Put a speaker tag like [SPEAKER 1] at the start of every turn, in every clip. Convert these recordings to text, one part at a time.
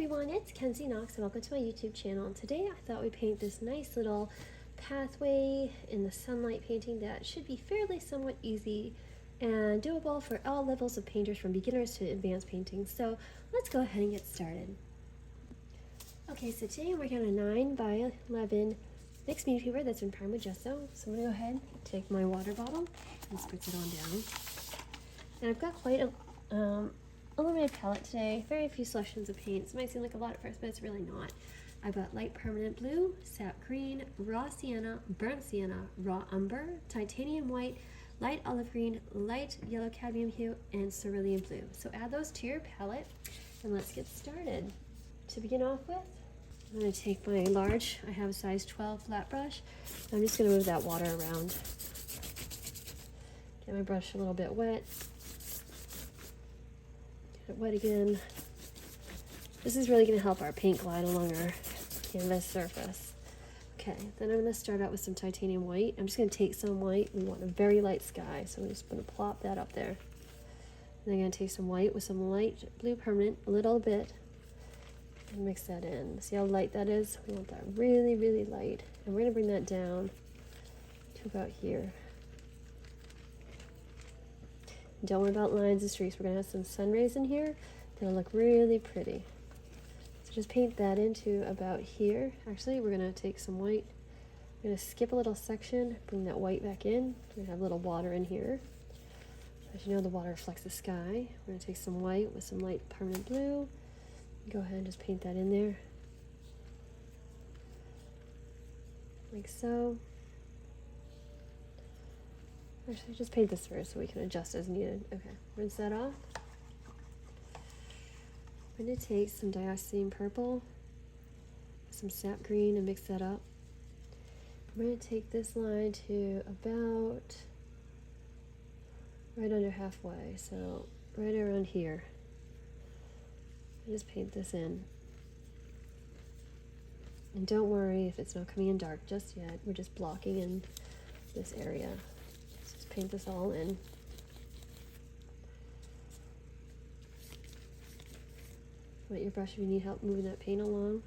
[SPEAKER 1] everyone, it's Kenzie Knox and welcome to my YouTube channel. And today I thought we'd paint this nice little pathway in the sunlight painting that should be fairly somewhat easy and doable for all levels of painters from beginners to advanced painting. So let's go ahead and get started. Okay, so today I'm working on a 9 by 11 mixed media paper that's been primed with gesso. So I'm going to go ahead and take my water bottle and spritz it on down. And I've got quite a limited palette today, very few selections of paints. It might seem like a lot at first, but it's really not. I've got light permanent blue, sap green, raw sienna, burnt sienna, raw umber, titanium white, light olive green, light yellow cadmium hue, and cerulean blue. So add those to your palette and let's get started. To begin off with, I'm going to take my large, I have a size 12 flat brush. I'm just going to move that water around. Get my brush a little bit wet. Get it wet again. This is really going to help our paint glide along our canvas surface. Okay, then I'm going to start out with some titanium white. I'm just going to take some white. We want a very light sky, so I'm just going to plop that up there. And then I'm going to take some white with some light blue permanent, a little bit, and mix that in. See how light that is? We want that really, really light. And we're going to bring that down to about here. Don't worry about lines and streaks. We're going to have some sun rays in here that'll look really pretty. So just paint that into about here. Actually, we're going to take some white. We're going to skip a little section, bring that white back in. We're going to have a little water in here. As you know, the water reflects the sky. We're going to take some white with some light permanent blue. Go ahead and just paint that in there. Like so. Actually, just paint this first so we can adjust as needed. Okay, rinse that off. I'm going to take some dioxazine purple, some sap green, and mix that up. I'm going to take this line to about right under halfway, so right around here. And just paint this in. And don't worry if it's not coming in dark just yet. We're just blocking in this area. Paint this all in. Wet your brush if you need help moving that paint along.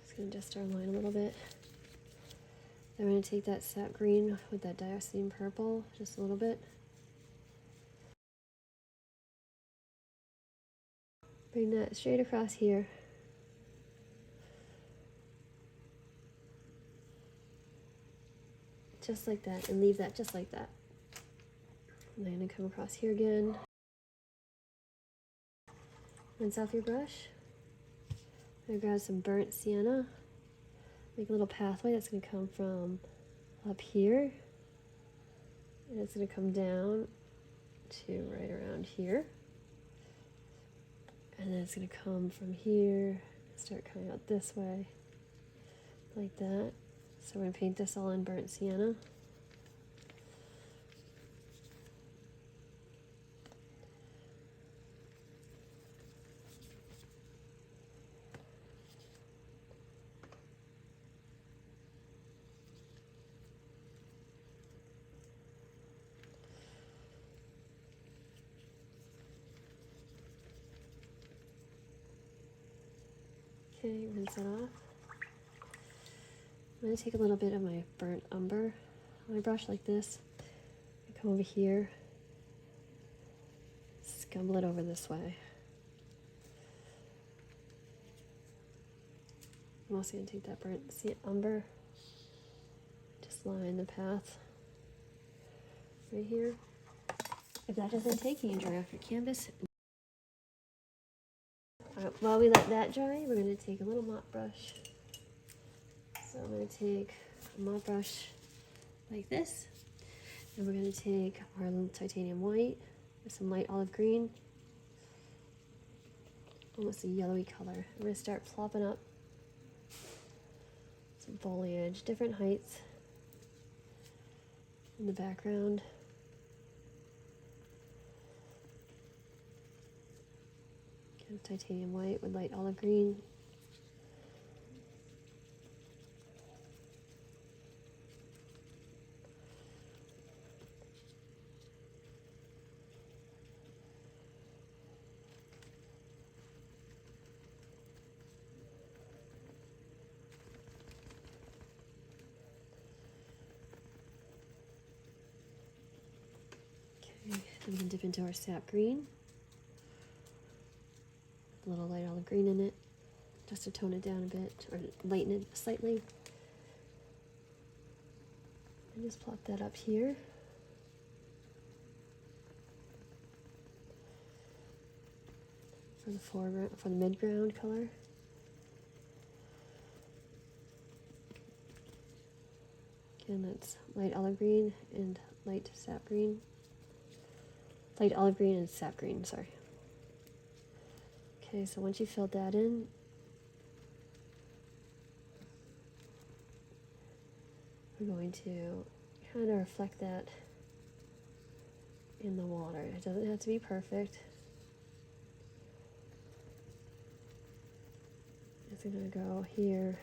[SPEAKER 1] Just going to adjust our line a little bit. Then we're going to take that sap green with that dioxazine purple, just a little bit. Bring that straight across here. Just like that, and leave that just like that. And I'm going to come across here again. Rinse off your brush. I'm going to grab some burnt sienna. Make a little pathway that's going to come from up here. And it's going to come down to right around here. And then it's going to come from here, start coming out this way, like that. So we're going to paint this all in burnt sienna. Okay, rinse it off. I'm going to take a little bit of my burnt umber on my brush like this. Come over here, scumble it over this way. I'm also going to take that burnt umber, just line the path right here. If that doesn't take, you can dry off your canvas. Alright, while we let that dry, we're going to take a little mop brush. So I'm going to take a mop brush like this, and we're going to take our titanium white with some light olive green, almost a yellowy color. I'm going to start plopping up some foliage, different heights in the background. Titanium white with light olive green. we can dip into our sap green. A little light olive green in it, just to tone it down a bit, or lighten it slightly. And just plop that up here. For the foreground, for the midground color. Again, that's light olive green and light sap green. Light olive green and sap green, sorry. Okay, so once you filled that in, we're going to kind of reflect that in the water. It doesn't have to be perfect. It's going to go here.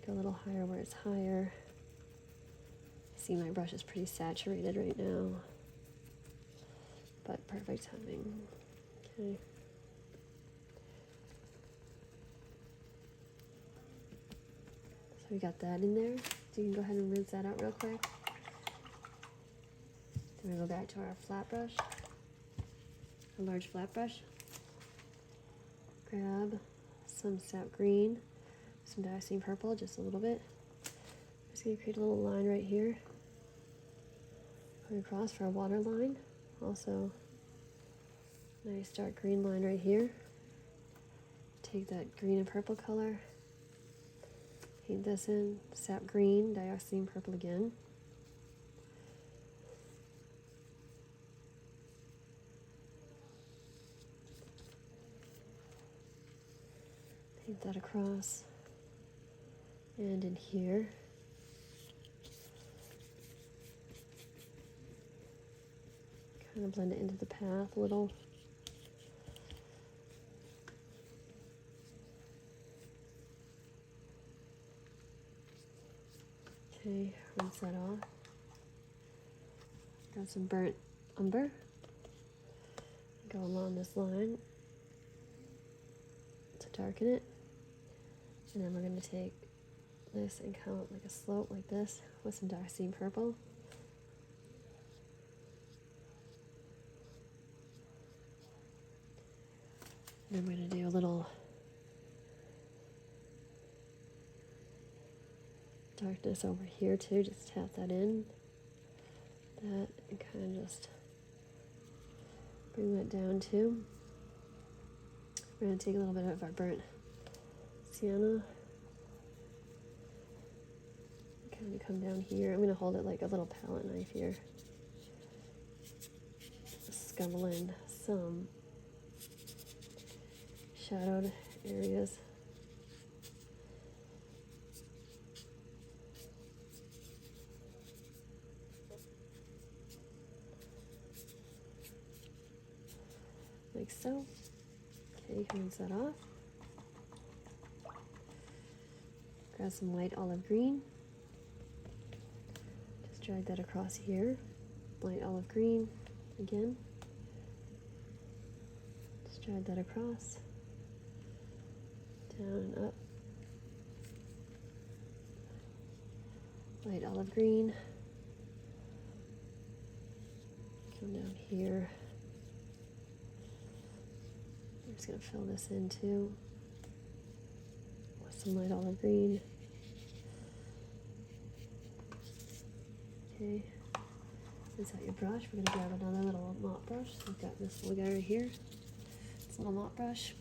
[SPEAKER 1] Go a little higher where it's higher. See, my brush is pretty saturated right now, but perfect timing. Okay. So we got that in there. So you can go ahead and rinse that out real quick. Then we go back to our flat brush, a large flat brush. Grab some sap green, some dioxazine purple, just a little bit. I'm just going to create a little line right here. Going across for a water line. Also, nice dark green line right here. Take that green and purple color. Paint this in, sap green, dioxazine purple again. Paint that across. And in here. Kind of blend it into the path a little. Okay, rinse that off. Got some burnt umber. Go along this line to darken it. And then we're going to take this and kind of like a slope like this with some dioxazine purple. And I'm going to do a little darkness over here too, just tap that in, that, and kind of just bring that down too. We're going to take a little bit of our burnt sienna, kind of come down here. I'm going to hold it like a little palette knife here. Scuttle in some shadowed areas. Like so. Okay, you can rinse that off. Grab some light olive green. Just drag that across here. Light olive green again. Just drag that across. Down and up. Light olive green. Come down here. I'm just going to fill this in too with some light olive green. Okay, rinse out your brush. We're going to grab another little mop brush. We've got this little guy right here. It's a little mop brush.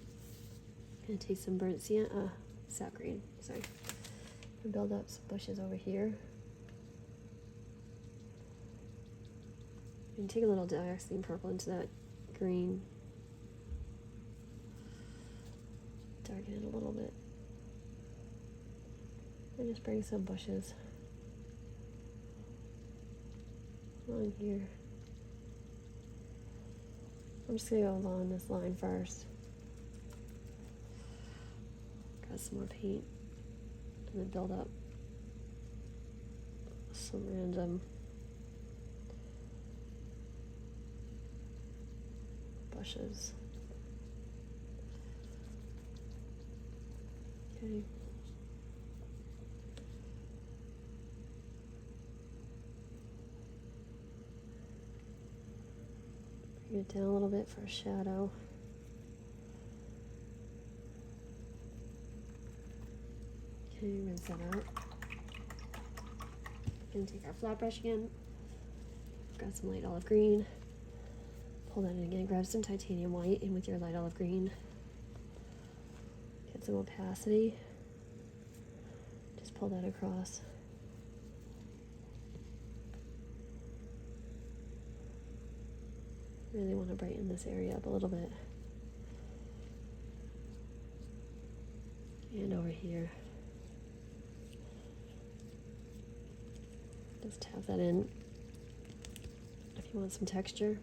[SPEAKER 1] Going to take some burnt sienna, sap green, sorry, and build up some bushes over here. And take a little dioxazine purple into that green. Darken it a little bit. And just bring some bushes along here. I'm just going to go along this line first. Got some more paint. And then build up some random bushes. Okay. Bring it down a little bit for a shadow. Okay, rinse that out. Gonna take our flat brush again. Grab some light olive green. Pull that in again. Grab some titanium white in with your light olive green. Get some opacity. Just pull that across. Really want to brighten this area up a little bit. And over here. Just tap that in. If you want some texture,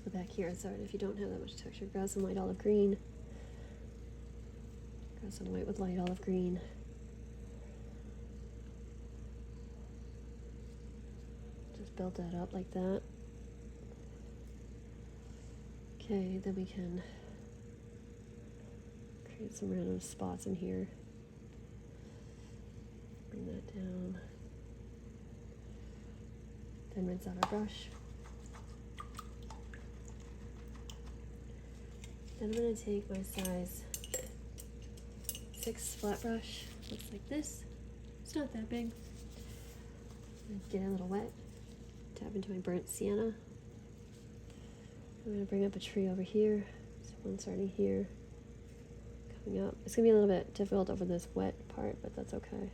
[SPEAKER 1] go back here. Sorry, if you don't have that much texture, grab some light olive green. Grab some white with light olive green. Just build that up like that. Okay, then we can create some random spots in here. Bring that down. Then rinse out our brush. Then I'm going to take my size 6 flat brush. Looks like this. It's not that big. Get it a little wet. Tap into my burnt sienna. I'm going to bring up a tree over here. So one starting here, coming up. It's going to be a little bit difficult over this wet part, but that's okay.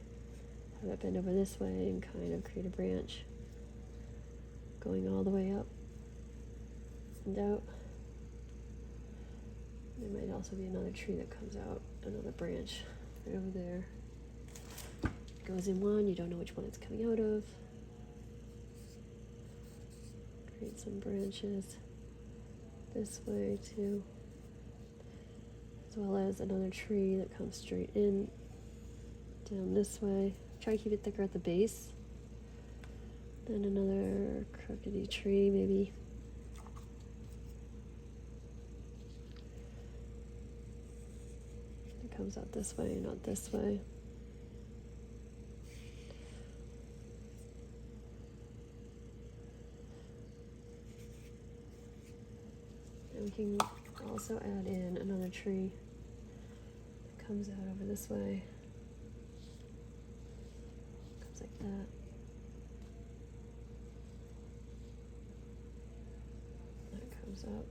[SPEAKER 1] Have it bend over this way and kind of create a branch going all the way up and out. There might also be another tree that comes out, another branch right over there. It goes in one, you don't know which one it's coming out of. Create some branches this way too, as well as another tree that comes straight in, down this way. Try to keep it thicker at the base. Then another crookedy tree maybe. It comes out this way, not this way. And we can also add in another tree that comes out over this way. Comes like that. That comes up.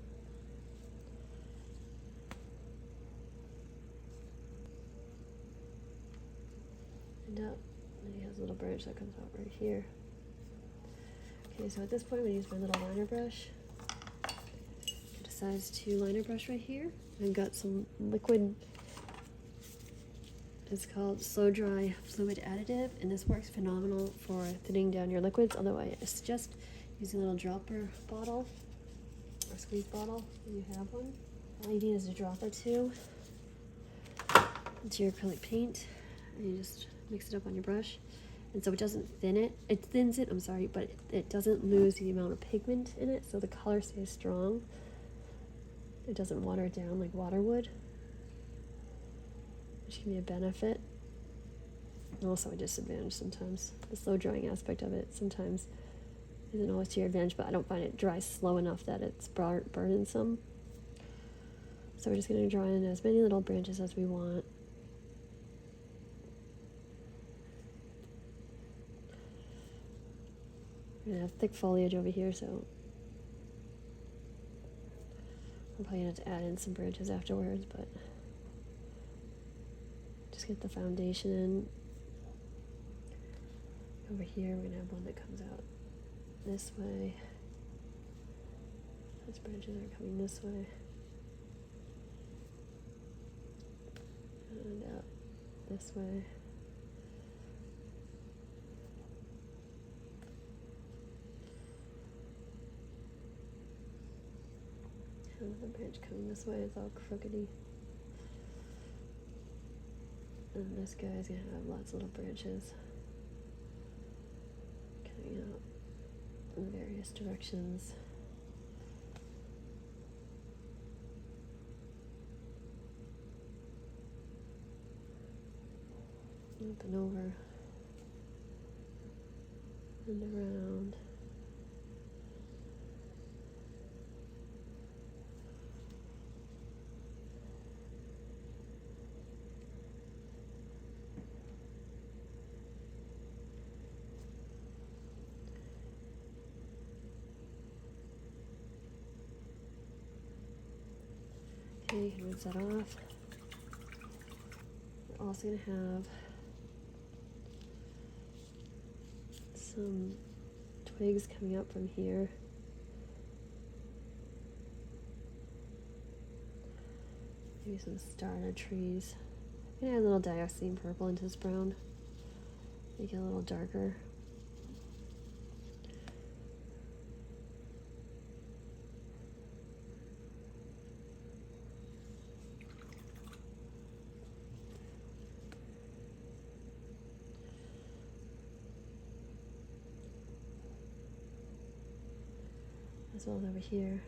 [SPEAKER 1] And up. And he has a little branch that comes out right here. Okay, so at this point I'm going to use my little liner brush. Size 2 liner brush right here. I've got some liquid, it's called Slow Dry Fluid Additive, and this works phenomenal for thinning down your liquids. Otherwise, I suggest using a little dropper bottle or squeeze bottle if you have one. All you need is a drop or two into your acrylic paint, and you just mix it up on your brush. And so it doesn't thin it. It thins it, I'm sorry, but it doesn't lose the amount of pigment in it, so the color stays strong. It doesn't water it down like water would, which can be a benefit. And also a disadvantage sometimes. The slow drying aspect of it sometimes isn't always to your advantage, but I don't find it dry slow enough that it's burdensome. So we're just going to draw in as many little branches as we want. We're going to have thick foliage over here, so I'll probably have to add in some branches afterwards, but just get the foundation in. Over here, we're going to have one that comes out this way. Those branches are coming this way. And out this way. Another branch coming this way, it's all crookedy. And this guy's gonna have lots of little branches coming out in various directions. Up and over and around. Okay, you can rinse that off. We're also going to have some twigs coming up from here. Maybe some starter trees. I'm going to add a little dioxazine purple into this brown. Make it a little darker. As well as over here.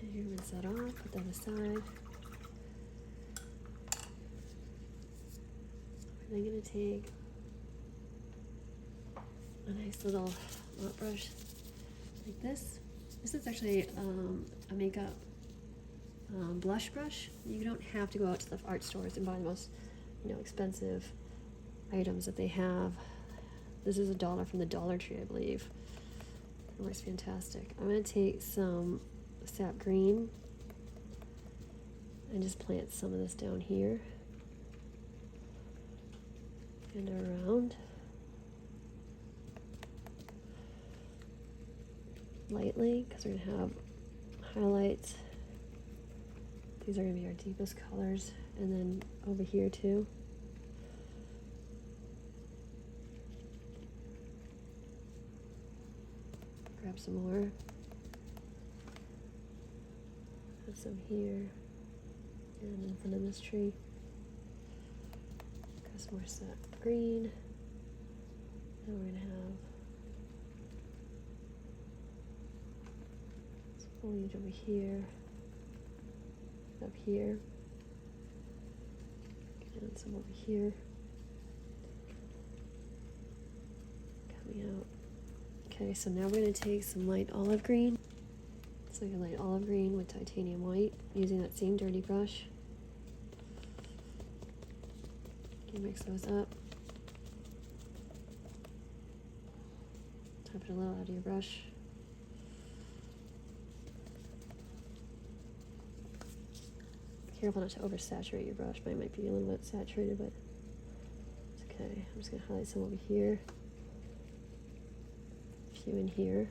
[SPEAKER 1] Okay, rinse that off, put that aside. We're then going to take a nice little mop brush like this. This is actually a makeup blush brush. You don't have to go out to the art stores and buy the most, expensive items that they have. This is $1 from the Dollar Tree, I believe. It works fantastic. I'm going to take some sap green and just plant some of this down here and around lightly, because we're going to have highlights. These are going to be our deepest colors, and then over here too. Grab some more. Have some here and in front of this tree. Got some more sap green. And we're going to have some foliage over here, up here, and some over here. Coming out. Okay, so now we're going to take some light olive green. So like a light olive green with titanium white, using that same dirty brush. You mix those up. Tap it a little out of your brush. Careful not to oversaturate your brush. Mine might be a little bit saturated, but it's okay. I'm just going to highlight some over here. A few in here.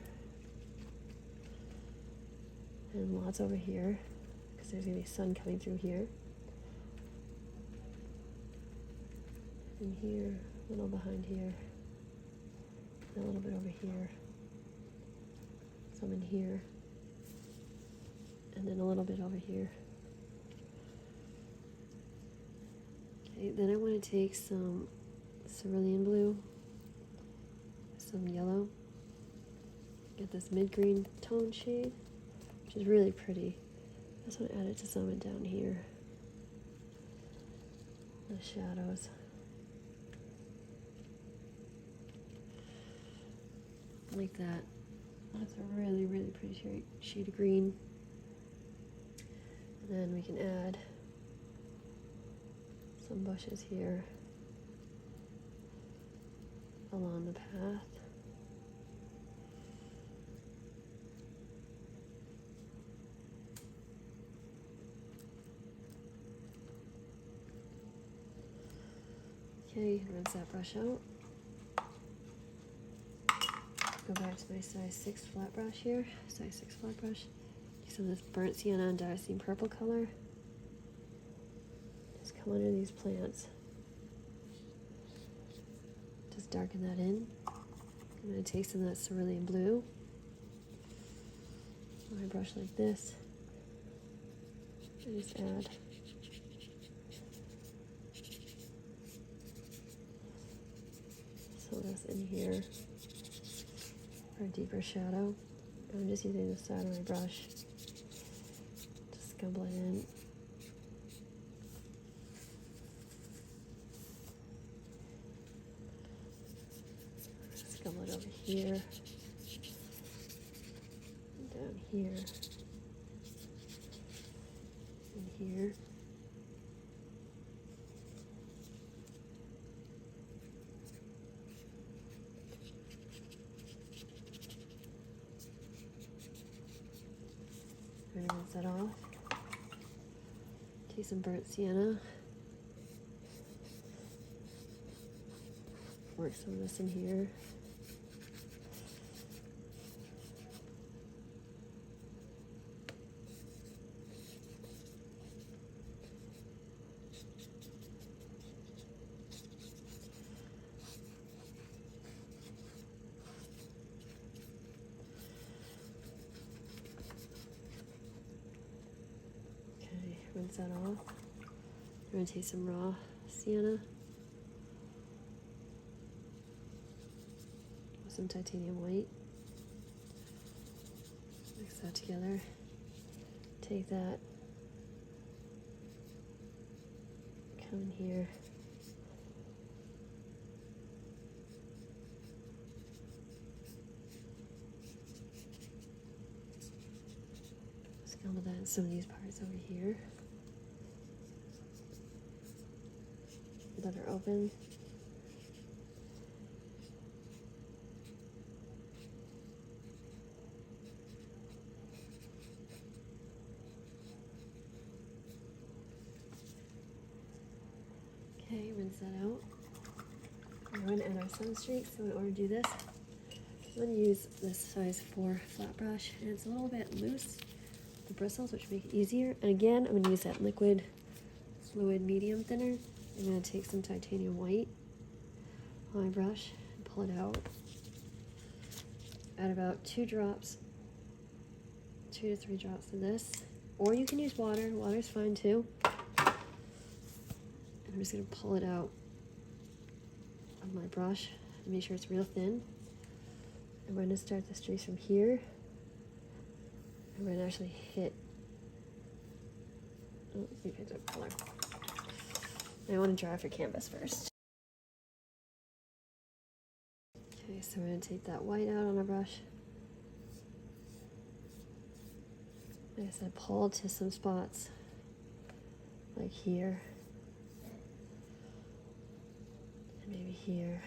[SPEAKER 1] And lots over here, because there's going to be sun coming through here. And here, a little behind here. And a little bit over here. Some in here. And then a little bit over here. Okay, then I want to take some cerulean blue, some yellow. Get this mid-green tone shade, which is really pretty. I just want to add it to some and down here. The shadows. Like that. That's a really, really pretty shade of green. And then we can add some bushes here along the path. Okay, rinse that brush out. Go back to my size 6 flat brush here. Size 6 flat brush. Use some of this burnt sienna and dioxazine purple color. Just come under these plants. Just darken that in. I'm going to take some of that cerulean blue. my brush like this. I just add some of this in here for a deeper shadow. I'm just using the side of my brush to scumble it in. Scumble it over here, and down here, and here. I'm gonna rinse that off. Take some burnt sienna. Work some of this in here. Okay, rinse that off. I'm gonna take some raw sienna. Some titanium white. Mix that together. Take that. Come in here. Scumble that in some of these parts over here that are open. Okay, rinse that out. We're going to add our sun streaks, so in order to do this, I'm going to use this size 4 flat brush, and it's a little bit loose, the bristles, which make it easier. And again, I'm going to use that liquid fluid medium thinner. I'm going to take some titanium white on my brush and pull it out. Add about 2 drops, 2 to 3 drops of this, or you can use water. Water's fine too. And I'm just going to pull it out of my brush and make sure it's real thin. And we're going to start the streaks from here. And we're going to actually hit. Oh, we picked up color. I want to dry off your canvas first. Okay, so we're going to take that white out on our brush. Like I said, pull to some spots, like here, and maybe here,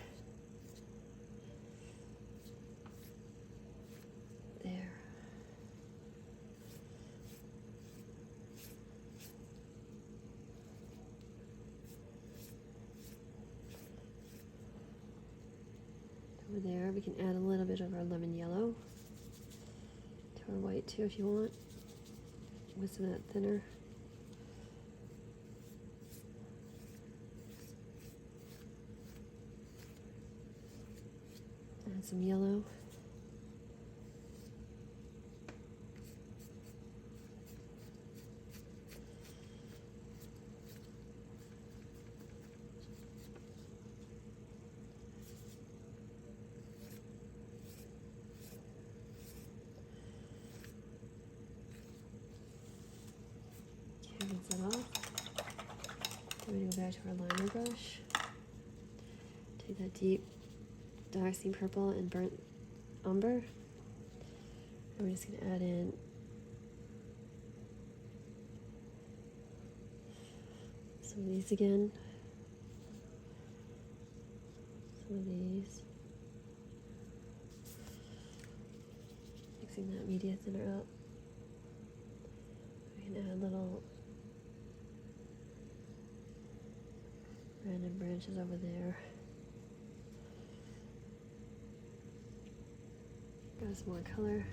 [SPEAKER 1] there. Over there, we can add a little bit of our lemon yellow to our white too if you want, with some of that thinner. Add some yellow. Rinse it off. Then we go back to our liner brush. Take that deep dark steam purple and burnt umber. And we're just going to add in some of these again. Some of these. Mixing that media thinner up. We can add little random branches over there. Got some more color.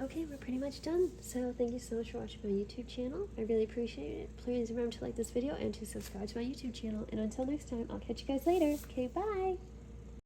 [SPEAKER 1] Okay, we're pretty much done. So thank you so much for watching my YouTube channel. I really appreciate it. Please remember to like this video and to subscribe to my YouTube channel. And until next time, I'll catch you guys later. Okay, bye!